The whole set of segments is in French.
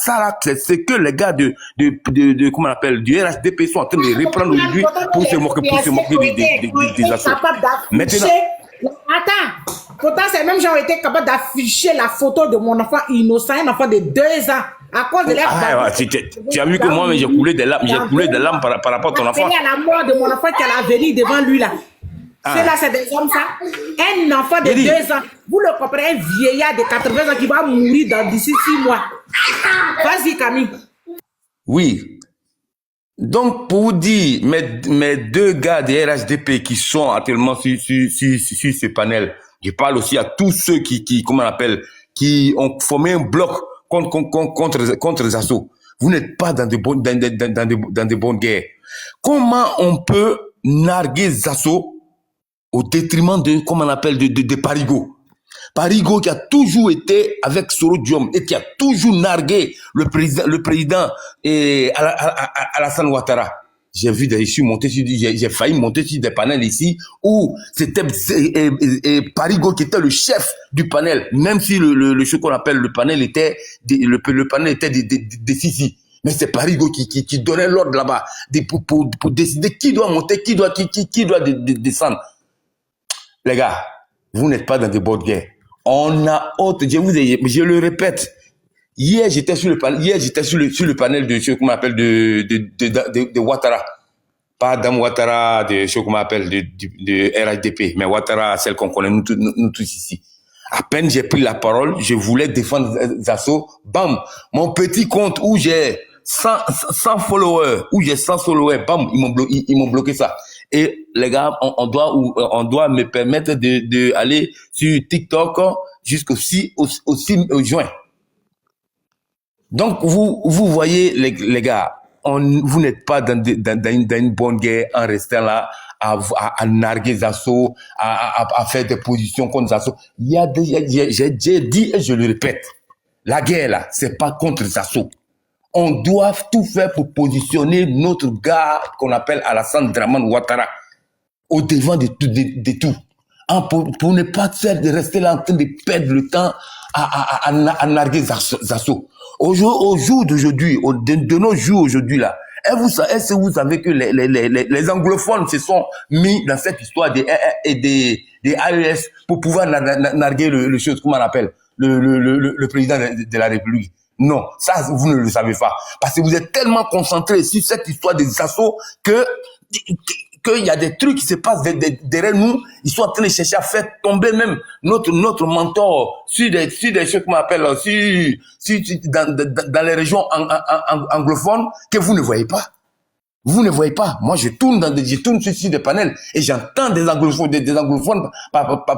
ça là, c'est que les gars comment on appelle, du RHDP sont en train de reprendre aujourd'hui pour se moquer des assauts. Maintenant. Attends, pourtant ces mêmes gens ont été capables d'afficher la photo de mon enfant innocent, un enfant de 2 ans, à cause de leur... Tu as vu que moi, j'ai coulé des larmes, par rapport à ton enfant. Il y a la mort de mon enfant qui a l'avenir devant lui là. Ceux-là, c'est des hommes, ça. Un enfant de 2 ans. Vous le comprenez, un vieillard de 80 ans qui va mourir d'ici 6 mois. Vas-y, Camille. Oui. Donc, pour vous dire, mes 2 gars des RHDP qui sont actuellement sur ce panel, je parle aussi à tous ceux comment on appelle, qui ont formé un bloc contre les assauts. Vous n'êtes pas dans de bonnes guerres. Comment on peut narguer les assauts au détriment de, comment on appelle, de Parigo. Parigo qui a toujours été avec Soro Diom et qui a toujours nargué le président Alassane Ouattara. J'ai vu j'ai failli monter sur des panels ici où c'était Parigo qui était le chef du panel, même si ce qu'on appelle le panel était des Sisi. Mais c'est Parigo qui donnait l'ordre là-bas pour décider qui doit monter, qui doit descendre. Les gars, vous n'êtes pas dans des bonnes guerres. On a autre, je le répète. Hier, j'étais sur le panel de ce qu'on appelle de Ouattara. Pas Dame Ouattara de ce qu'on appelle de RHDP, mais Ouattara, celle qu'on connaît nous tous ici. À peine j'ai pris la parole, je voulais défendre Zasso. Bam! Mon petit compte où j'ai 100 followers, bam, ils m'ont bloqué ça. Et les gars, on doit me permettre de aller sur TikTok jusqu'au 6 juin. Donc, vous voyez, les gars, vous n'êtes pas dans une bonne guerre en restant là à narguer les assauts, à faire des positions contre les assauts. J'ai dit et je le répète, la guerre là, c'est pas contre les assauts. On doit tout faire pour positionner notre gars qu'on appelle Alassane Dramane Ouattara au devant de tout. Pour ne pas rester là en train de perdre le temps à narguer les assauts. Au jour d'aujourd'hui, de nos jours aujourd'hui là, est-ce que vous savez que les anglophones se sont mis dans cette histoire des AES pour pouvoir narguer le chose, comment on appelle, le président de la République? Non, ça, vous ne le savez pas. Parce que vous êtes tellement concentrés sur cette histoire des assauts qu'il y a des trucs qui se passent derrière nous. Ils sont en train de chercher à faire tomber même notre mentor sur des choses qu'on appelle dans les régions anglophones que vous ne voyez pas. Vous ne voyez pas. Moi, je tourne sur des panels et j'entends des anglophones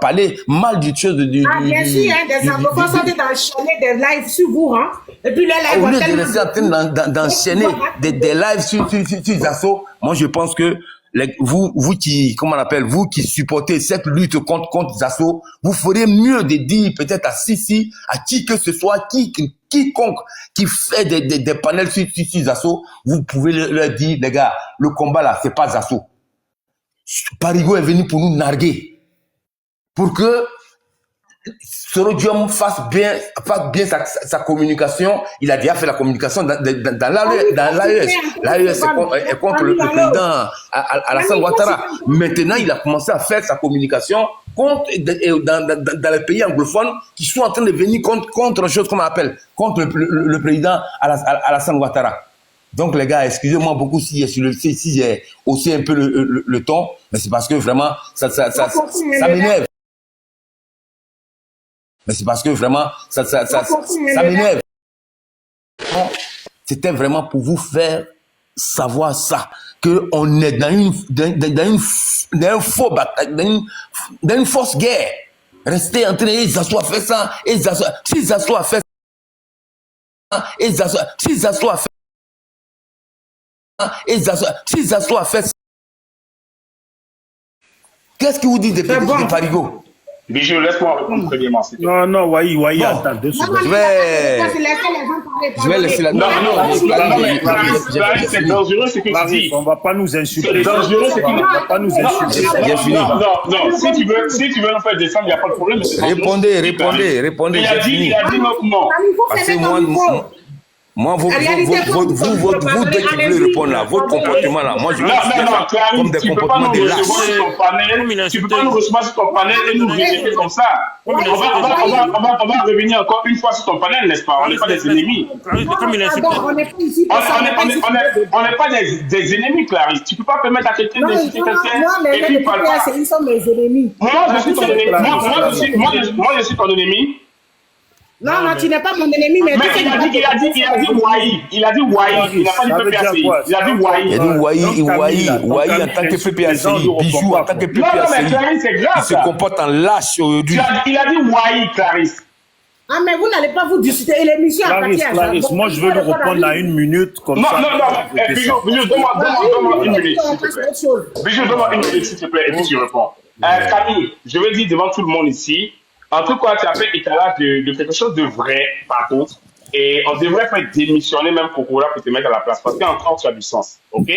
parler mal du chose bien sûr, des anglophones sont d'enchaîner des lives sur vous, hein. Et puis les lives. Au lieu de rester en train d'enchaîner des lives sur Zasso, moi, je pense que vous qui, comment on appelle, vous qui supportez cette lutte contre Zasso, vous ferez mieux de dire peut-être à Sisi, à qui que ce soit, quiconque qui fait des panels sur Zasso, vous pouvez leur dire, les gars, le combat là, c'est pas Zasso. Parigo est venu pour nous narguer. Pour que Soro Diom fasse bien sa communication. Il a déjà fait la communication dans l'AES. L'AES est contre le président Alassane Ouattara. Maintenant, il a commencé à faire sa communication dans les pays anglophones qui sont en train de venir contre chose qu'on appelle, contre le président Alassane Ouattara. Donc, les gars, excusez-moi beaucoup si j'ai haussé un peu le ton, mais c'est parce que vraiment, ça m'énerve. Mais c'est parce que vraiment, ça m'énerve. C'était vraiment pour vous faire savoir ça, qu'on est dans une fausse guerre. Restez en train de Zasso a fait ça, si Zasso a fait ça, si Zasso a fait ça, qu'est-ce que vous dites de Parigo? Bijou, laisse-moi répondre premièrement. Non, Wai, attends 2 secondes. Je vais laisser la... Non, c'est dangereux ce que tu dis. On va pas nous insulter. C'est dangereux ce que tu dis. On va pas nous insulter. J'ai fini. Non, si tu veux en faire descendre, il n'y a pas de problème. Répondez, Il a dit non. Parce que Moi, vous, En réalité, vous dès que vous voulez répondre là, votre comportement là, moi je Non, considère ça Clarisse, comme des tu peux pas comportements nous de recevoir lâches. sur ton panel, tu peux pas nous recevoir sur ton panel et nous rejeter comme ça. On va revenir encore une fois sur ton panel, n'est-ce pas? On n'est pas des ennemis. Comme il a insulté. On n'est pas ici pour ça, On n'est pas des ennemis, Clarisse. Tu peux pas permettre à quelqu'un d'insulter quelqu'un moi, et puis il parle pas. ils sont mes ennemis. Moi, je suis ton ennemi. Moi, je suis ton ennemi. Non, tu n'es pas mon ennemi, mais Mais il a dit Wai. Il a dit Wai. Il n'a pas dit PPACI. Il a dit Wai. Il a dit Wai en tant que PPACI, Bijou en tant que Non, mais PPACI, Clarisse, c'est grave. il se comporte en lâche aujourd'hui. Il a dit Wai, Clarisse. Ah, mais vous n'allez pas vous discuter. Et l'émission appartient à Clarisse, moi je veux lui répondre à une minute comme Non, ça. Bijou, donne-moi une minute, s'il te plaît. Bijou, donne-moi une minute, s'il te plaît, et puis tu réponds. Camille, je veux dire devant tout le monde ici, en tout cas, tu as fait étalage de quelque chose de vrai, par contre, et on devrait faire démissionner même Kokora pour te mettre à la place, parce qu'encore tu as du sens, ok?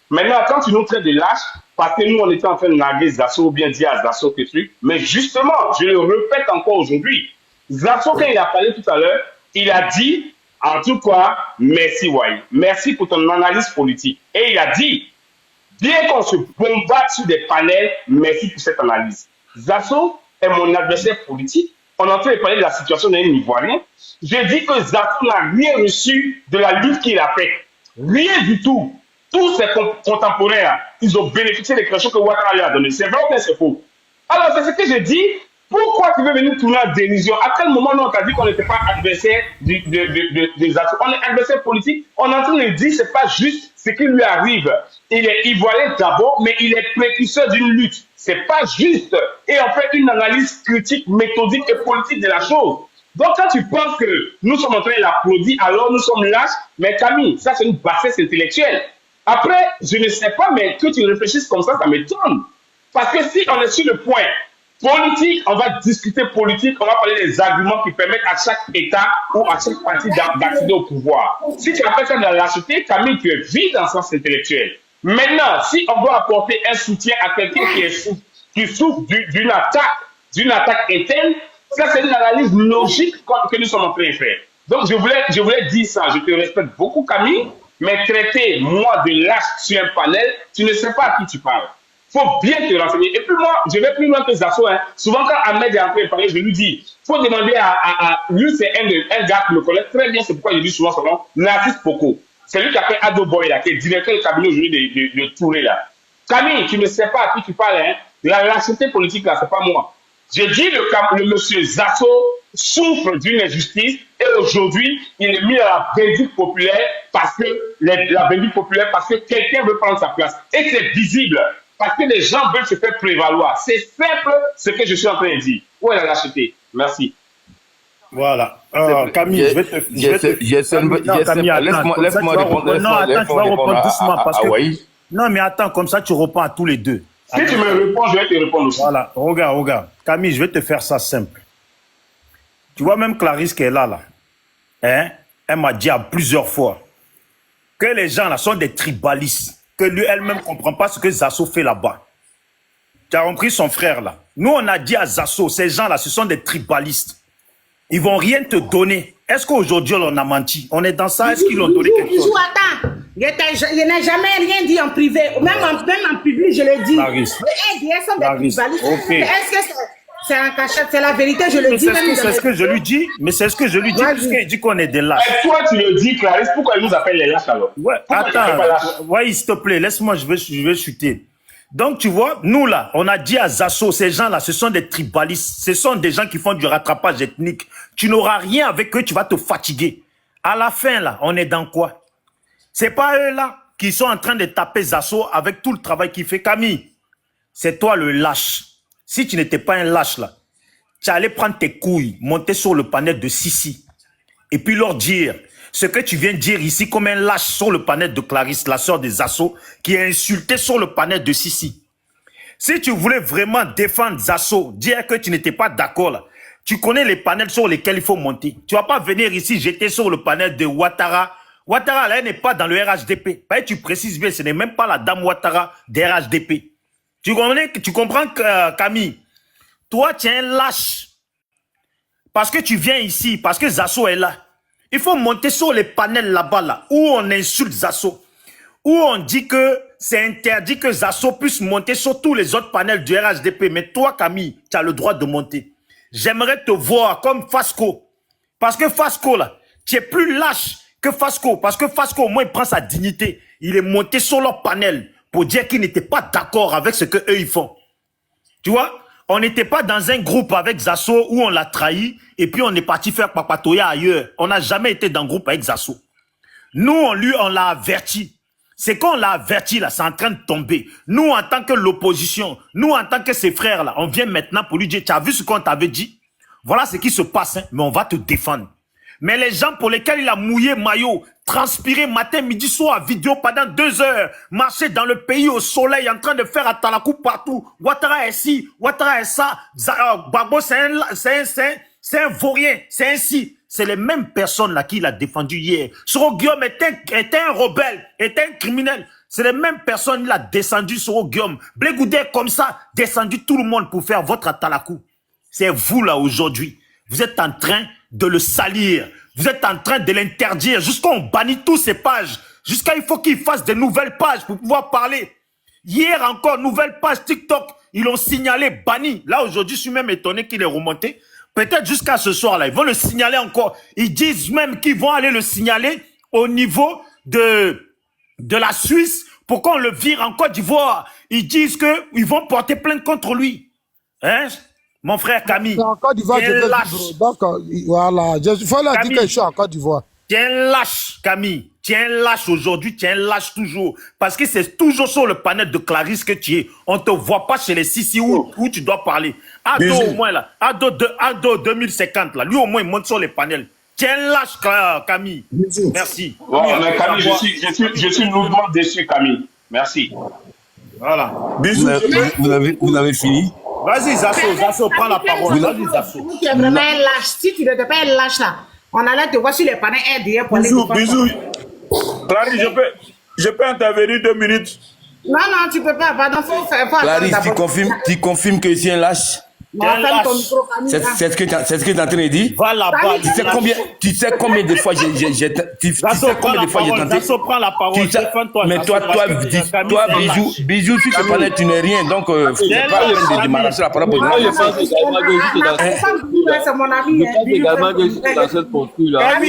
Maintenant, quand tu nous traites de lâche, parce que nous, on était en train de narguer Zasso, ou bien dire à Zasso que truc, mais justement, je le répète encore aujourd'hui, Zasso, quand il a parlé tout à l'heure, il a dit, en tout cas, merci Wai, merci pour ton analyse politique. Et il a dit, bien qu'on se bombarde sur des panels, merci pour cette analyse. Zasso est mon adversaire politique. On est en train de parler de la situation d'un Ivoirien. Je dis que Zasso n'a rien reçu de la lutte qu'il a faite. Rien du tout. Tous ses contemporains, ils ont bénéficié des créations que Ouattara lui a données. C'est vrai ou c'est faux? Alors, c'est ce que je dis. Pourquoi tu veux venir tourner en dérision? À quel moment nous on t'a dit qu'on n'était pas adversaire des Zasso? On est adversaire politique. On est en train de dire que ce n'est pas juste ce qui lui arrive. Il est ivoirien d'abord, mais il est précurseur d'une lutte. C'est pas juste. Et on fait une analyse critique, méthodique et politique de la chose. Donc, quand tu penses que nous sommes en train de l'applaudir, alors nous sommes lâches, mais Camille, ça c'est une bassesse intellectuelle. Après, je ne sais pas, mais que tu réfléchisses comme ça m'étonne. Parce que si on est sur le point politique, on va discuter politique, on va parler des arguments qui permettent à chaque État ou à chaque parti d'accéder au pouvoir. Si tu appelles ça de la lâcheté, Camille, tu es vide en sens intellectuel. Maintenant, si on doit apporter un soutien à quelqu'un qui souffre d'une attaque interne, ça c'est une analyse logique que nous sommes en train de faire. Donc je voulais dire ça, je te respecte beaucoup Camille, mais traiter moi de lâche sur un panel, tu ne sais pas à qui tu parles. Il faut bien te renseigner. Et puis moi, je vais plus loin que Zasso. Hein. Souvent quand Ahmed est en train de parler, je lui dis, il faut demander à lui, c'est un gars qui me connaît très bien, c'est pourquoi je dis souvent son nom, Narcisse Poko. C'est lui qui a fait Ado Boy, là, qui est directeur du cabinet aujourd'hui de Touré, là. Camille, tu ne sais pas à qui tu parles, hein. La lâcheté politique, là, c'est pas moi. J'ai dit le monsieur Zasso souffre d'une injustice et aujourd'hui, il est mis à la vindicte populaire parce que quelqu'un veut prendre sa place. Et c'est visible. Parce que les gens veulent se faire prévaloir. C'est simple ce que je suis en train de dire. Où est la lâcheté? Merci. Voilà. Camille, je vais te... Laisse-moi répondre. Non, attends, tu vas répondre doucement parce que... Wai. Non, mais attends, comme ça, tu réponds à tous les deux. Si tu me réponds, je vais te répondre aussi. Voilà, regarde. Camille, je vais te faire ça simple. Tu vois, même Clarisse qui est là, hein, elle m'a dit à plusieurs fois que les gens là sont des tribalistes, que lui, elle-même ne comprend pas ce que Zasso fait là-bas. Tu as compris son frère là. Nous, on a dit à Zasso, ces gens-là, ce sont des tribalistes. Ils vont rien te donner. Est-ce qu'aujourd'hui, on a menti? On est dans ça, est-ce qu'ils ont donné quelque chose? Attends, je n'ai jamais rien dit en privé. Même en public, je le dis. Clarisse. Okay. Est-ce que c'est un cachet? C'est la vérité, je le dis. C'est ce que je lui dis. Mais c'est ce que je lui dis, puisqu'il dit qu'on est des lâches. Et toi, tu le dis, Clarisse, pourquoi il nous appelle les lâches alors? Ouais, attends, ouais, s'il te plaît, laisse-moi, je vais chuter. Donc, tu vois, nous là, on a dit à Zasso, ces gens-là, ce sont des tribalistes. Ce sont des gens qui font du rattrapage ethnique. Tu n'auras rien avec eux, tu vas te fatiguer. À la fin, là, on est dans quoi? C'est pas eux là qui sont en train de taper Zasso avec tout le travail qu'il fait. Camille, c'est toi le lâche. Si tu n'étais pas un lâche là, tu allais prendre tes couilles, monter sur le panel de Sissi et puis leur dire ce que tu viens de dire ici comme un lâche sur le panel de Clarisse, la sœur des Zasso, qui est insultée sur le panel de Sissi. Si tu voulais vraiment défendre Zasso, dire que tu n'étais pas d'accord là, tu connais les panels sur lesquels il faut monter. Tu vas pas venir ici jeter sur le panel de Ouattara. Ouattara, là, elle n'est pas dans le RHDP. Bah, tu précises bien, ce n'est même pas la dame Ouattara des RHDP. Tu comprends, Camille? Toi, tu es un lâche. Parce que tu viens ici, parce que Zasso est là. Il faut monter sur les panels là-bas, là, où on insulte Zasso, où on dit que c'est interdit que Zasso puisse monter sur tous les autres panels du RHDP. Mais toi, Camille, tu as le droit de monter. J'aimerais te voir comme Fasco. Parce que Fasco, là, tu es plus lâche que Fasco. Parce que Fasco, au moins, il prend sa dignité. Il est monté sur leur panel pour dire qu'il n'était pas d'accord avec ce qu'eux, ils font. Tu vois? On n'était pas dans un groupe avec Zasso où on l'a trahi et puis on est parti faire papatoya ailleurs. On n'a jamais été dans un groupe avec Zasso. Nous, on l'a averti. C'est quand on l'a averti, là, c'est en train de tomber. Nous, en tant que l'opposition, nous, en tant que ses frères, là, on vient maintenant pour lui dire, tu as vu ce qu'on t'avait dit? Voilà ce qui se passe, hein, mais on va te défendre. Mais les gens pour lesquels il a mouillé maillot, transpiré matin, midi, soir, vidéo pendant 2 heures, marché dans le pays au soleil, en train de faire Atalakou partout. Ouattara est ci, Ouattara est ça. Gbagbo, c'est un vaurien, c'est ainsi. C'est les mêmes personnes là qui l'a défendu hier. Soro Guillaume était un rebelle, était un criminel. C'est les mêmes personnes qui l'a descendu Soro Guillaume. Blé Goudé comme ça, descendu tout le monde pour faire votre Atalakou. C'est vous là aujourd'hui. Vous êtes en train de le salir. Vous êtes en train de l'interdire. Jusqu'à on bannit tous ces pages. Jusqu'à il faut qu'il fasse de nouvelles pages pour pouvoir parler. Hier encore, nouvelle page TikTok. Ils l'ont signalé, banni. Là aujourd'hui, je suis même étonné qu'il est remonté. Peut-être jusqu'à ce soir-là, ils vont le signaler encore. Ils disent même qu'ils vont aller le signaler au niveau de la Suisse pour qu'on le vire en Côte d'Ivoire. Ils disent qu'ils vont porter plainte contre lui. Hein? Mon frère Camille. En Côte d'Ivoire, je vais lâche. vivre. Donc, voilà. Il faut leur dire que je suis en Côte d'Ivoire. Tiens lâche, Camille. Tiens lâche aujourd'hui, tiens lâche toujours. Parce que c'est toujours sur le panel de Clarisse que tu es. On ne te voit pas chez les Sissi où tu dois parler. Ado au moins là. Ado 2050 là. Lui au moins il monte sur les panels. Tiens lâche, Camille. Merci. Bon, mais Camille, je suis lourdement déçu, Camille. Merci. Voilà. Bisous. Vous avez fini? Vas-y, Zasso, prends la parole. Vas-y, Zasso. Tu es vraiment un lâche. Si tu n'étais pas un lâche là, on allait te voir sur les panels RDR pour aller te Bisous. Clarisse, je peux intervenir 2 minutes. Non, tu peux pas. Pardon, faut faire. Clarisse, tu confirmes que c'est un lâche? Non, ferme ton micro, Camille. C'est ce que tu es en train de dire? Va là-bas. Tu sais combien de fois j'ai tenté? Zasso, prends la parole. Mais toi, bisous, sur ce panel, tu n'es rien. Donc, tu n'es pas en train de m'arracher la parole pour moi. C'est mon ami. Je pense également que je suis dans cette posture-là.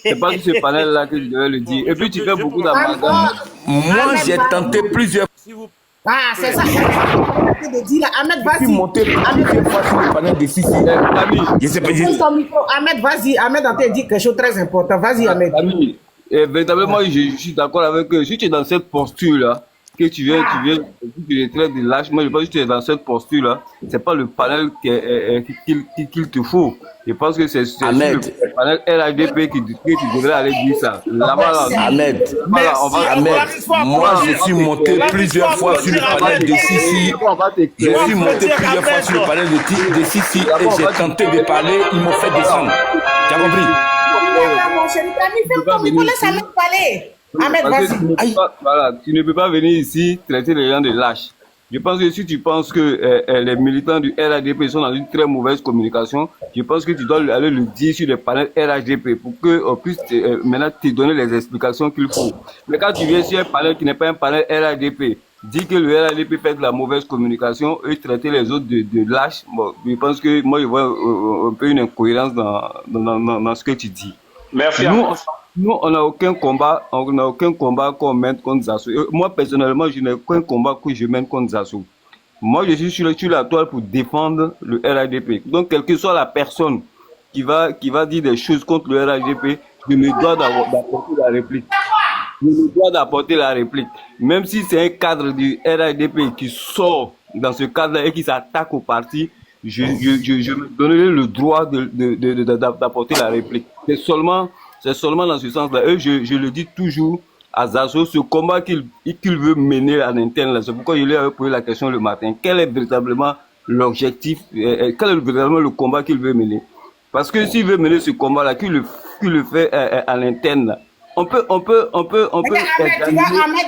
C'est pas sur ce panel-là que je devais le dire. Et puis, tu fais beaucoup d'amalgame. Moi, j'ai tenté plusieurs fois. Ah, c'est ça. De dire là, Ahmed, vas-y. Monter plusieurs fois sur le panel de Sissi. Je sais pas. Ahmed, vas-y. Ahmed, on t'a dit quelque chose de très important. Vas-y, Ahmed. Véritablement, je suis d'accord avec eux. Si tu es dans cette posture-là, que tu viens, tu es très de lâche. Moi, je pense que tu es dans cette posture-là. C'est pas le panel qu'il te faut. Je pense que c'est sur le panel RHDP que tu devrais aller dire ça. Là-bas, Ahmed, moi, je suis monté plusieurs fois sur le panel de Sissi. Je suis monté plusieurs fois sur le panel de Sissi et j'ai tenté de parler. Ils m'ont fait descendre. Tu as compris? Mon chéri, ferme ton micro, laisse Ahmed parler. Ahmed, vas-y. Voilà, tu ne peux pas venir ici traiter les gens de lâches. Je pense que si tu penses que les militants du RHDP sont dans une très mauvaise communication, je pense que tu dois aller le dire sur le panel RHDP pour qu'on puisse maintenant te donner les explications qu'il faut. Mais quand tu viens sur un panel qui n'est pas un panel RHDP, dis que le RHDP fait de la mauvaise communication et traiter les autres de lâches, bon, je pense que moi je vois un peu une incohérence dans ce que tu dis. Merci. Nous, on n'a aucun combat qu'on mène contre Zasso. Moi, personnellement, je n'ai aucun combat que je mène contre Zasso. Moi, je suis sur la toile pour défendre le RHDP. Donc, quelle que soit la personne qui va dire des choses contre le RHDP, je me dois d'apporter la réplique. Je me dois d'apporter la réplique. Même si c'est un cadre du RHDP qui sort dans ce cadre-là et qui s'attaque au parti, je me donnerai le droit d'apporter la réplique. C'est seulement dans ce sens-là. Et je le dis toujours à Zasso, ce combat qu'il veut mener en interne, c'est pourquoi je lui ai posé la question le matin. Quel est véritablement l'objectif, quel est véritablement le combat qu'il veut mener? Parce que s'il veut mener ce combat-là, qu'il le fait à l'interne, on peut. Ahmed,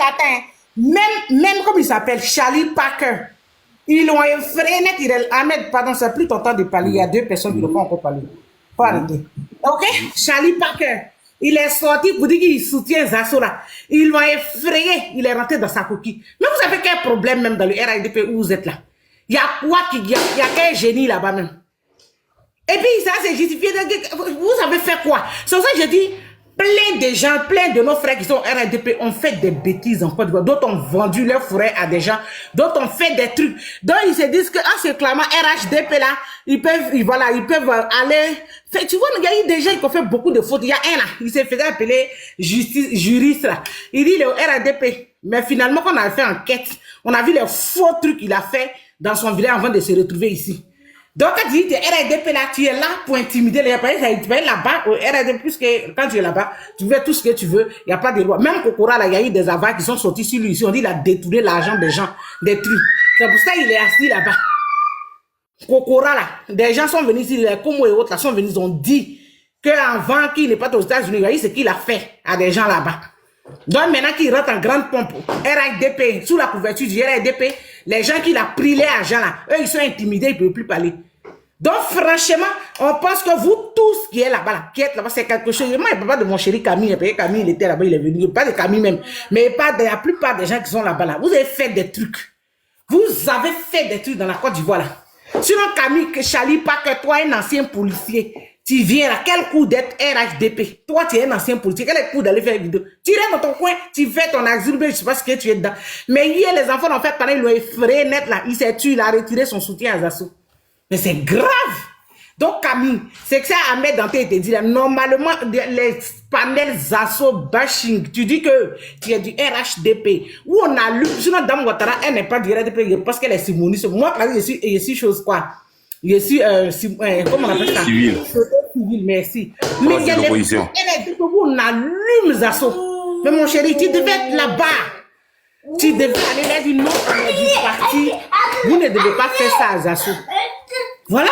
attends. Même comme il s'appelle Charlie Parker, ils l'ont effrayé net. Ahmed, pardon, c'est plus ton temps de parler. Il y a 2 personnes qui ne vont pas encore parler. Faut arrêter. Ok? Charlie Parker, il est sorti pour dire qu'il soutient Zasso là. Ils l'ont effrayé, il est rentré dans sa coquille. Mais vous avez quel problème même dans le RADP où vous êtes là? Il y a quoi il y a quel génie là-bas même? Et puis ça c'est justifié. Vous avez fait quoi? C'est pour ça que je dis, plein de gens, plein de nos frères qui sont RADP ont fait des bêtises en Côte d'Ivoire. D'autres ont vendu leur forêt à des gens. D'autres ont fait des trucs. Donc ils se disent que en se clamant RHDP là, ils peuvent aller. Tu vois, il y a eu des gens qui ont fait beaucoup de fautes. Il y a un là, il s'est fait appeler juriste là. Il dit le RADP. Mais finalement, quand on a fait enquête, on a vu les faux trucs qu'il a fait dans son village avant de se retrouver ici. Donc, quand tu dis que RADP là, tu es là pour intimider les gens. Tu vas là-bas, au RADP, puisque quand tu es là-bas, tu fais tout ce que tu veux, il n'y a pas de loi. Même Kokora, là, il y a eu des avars qui sont sortis sur lui ici. On dit qu'il a détourné l'argent des gens, des trucs. C'est pour ça qu'il est assis là-bas. Kokora, là, des gens sont venus ici, les Como et autres, là, sont venus, ils ont dit qu'avant qu'il n'est pas aux États-Unis, il y a eu ce qu'il a fait à des gens là-bas. Donc, maintenant qu'il rentre en grande pompe, RADP, sous la couverture du RADP, les gens qui l'ont pris les argent là, eux, ils sont intimidés, ils ne peuvent plus parler. Donc, franchement, on pense que vous tous qui êtes là-bas, c'est quelque chose. Moi, je ne parle pas de mon chéri Camille, Camille, il était là-bas, il est venu, pas de Camille même, mais pas de la plupart des gens qui sont là-bas. Là. Vous avez fait des trucs. Vous avez fait des trucs dans la Côte d'Ivoire là. Sinon, Camille, Charlie, pas que toi, un ancien policier, tu viens là, quel coup d'être RHDP? Toi, tu es un ancien policier, quel coup d'aller faire une vidéo? Tu restes dans ton coin, tu fais ton asile, je ne sais pas ce que tu es dedans. Mais hier, les enfants l'ont fait pareil, ils l'ont effrayé net là, il s'est tué, il a retiré son soutien à Zasso. Mais c'est grave. Donc, Camille, c'est que ça, Ahmed Dante te dit là, normalement, les panels Zasso bashing, tu dis que tu es du RHDP. Où on a lu, sinon, Dame Ouattara, elle n'est pas du RHDP parce qu'elle est simoniste. Moi, je suis chose quoi? Je suis, comment on appelle ça? Civil. Civil, merci. Mais il y a des gens, on allume Zasso. Mais mon chéri, tu devais être là-bas. Tu devais aller là du nom du parti. Vous ne devez pas faire ça à Zasso. Voilà.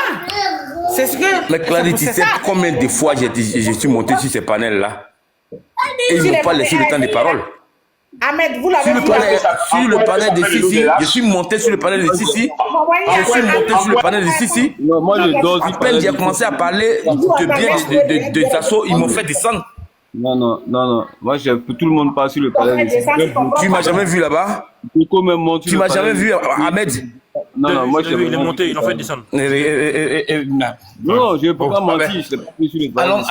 C'est ce que. Mais Clarisse, tu sais combien de fois je suis monté sur ces panels-là? Et ils n'ont pas laissé le temps de parole. Ahmed, vous l'avez vu. Sur le panel de Sissi, je suis monté sur le panel de Sissi. Je suis monté sur le panel de Sissi. Moi, je dors. À peine j'ai commencé à parler de bien de Zasso, ils m'ont fait descendre. Non. Moi, tout le monde passe sur le panel de Sissi. Tu m'as jamais vu là-bas? Tu m'as jamais vu, Ahmed? Non, moi, il est monté, il en fait descendre. Non, je ne peux pas mentir, je n'ai pas pris sur le panel.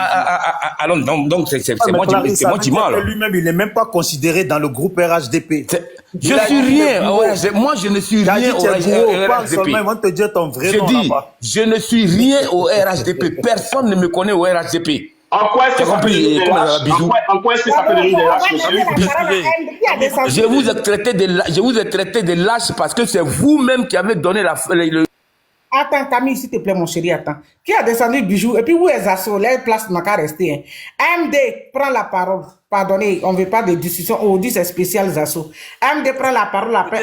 Allons, donc c'est moi qui mens là. Lui-même, il n'est même pas considéré dans le groupe RHDP. Je suis rien. Moi, je ne suis rien au RHDP. Ils vont te dire ton vrai nom. Je dis, je ne suis rien au RHDP. Personne ne me connaît au RHDP. En quoi est-ce que ça peut devenir des lâches? En quoi est-ce que ça peut devenir des lâches? Je vous ai traité de lâche parce que c'est vous-même qui avez donné le... Attends, Camille, s'il te plaît, mon chéri, attends. Qui a descendu Bijou? Et puis, où est Zasso? Les places n'a qu'à rester. AMD, prends la parole. Pardonnez, on ne veut pas de discussion. On dit c'est spécial Zasso. AMD, prends la parole après.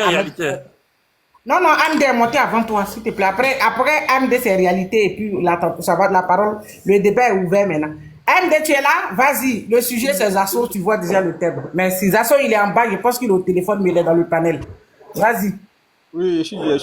Non, AMD est monté avant toi, s'il te plaît. Après AMD, c'est réalité. Et puis, ça va de la parole. Le débat est ouvert maintenant. AMD, tu es là? Vas-y. Le sujet, c'est Zasso. Tu vois déjà le thème. Mais si Zasso, il est en bas, je pense qu'il est au téléphone, mais il est dans le panel. Vas-y. Oui, je suis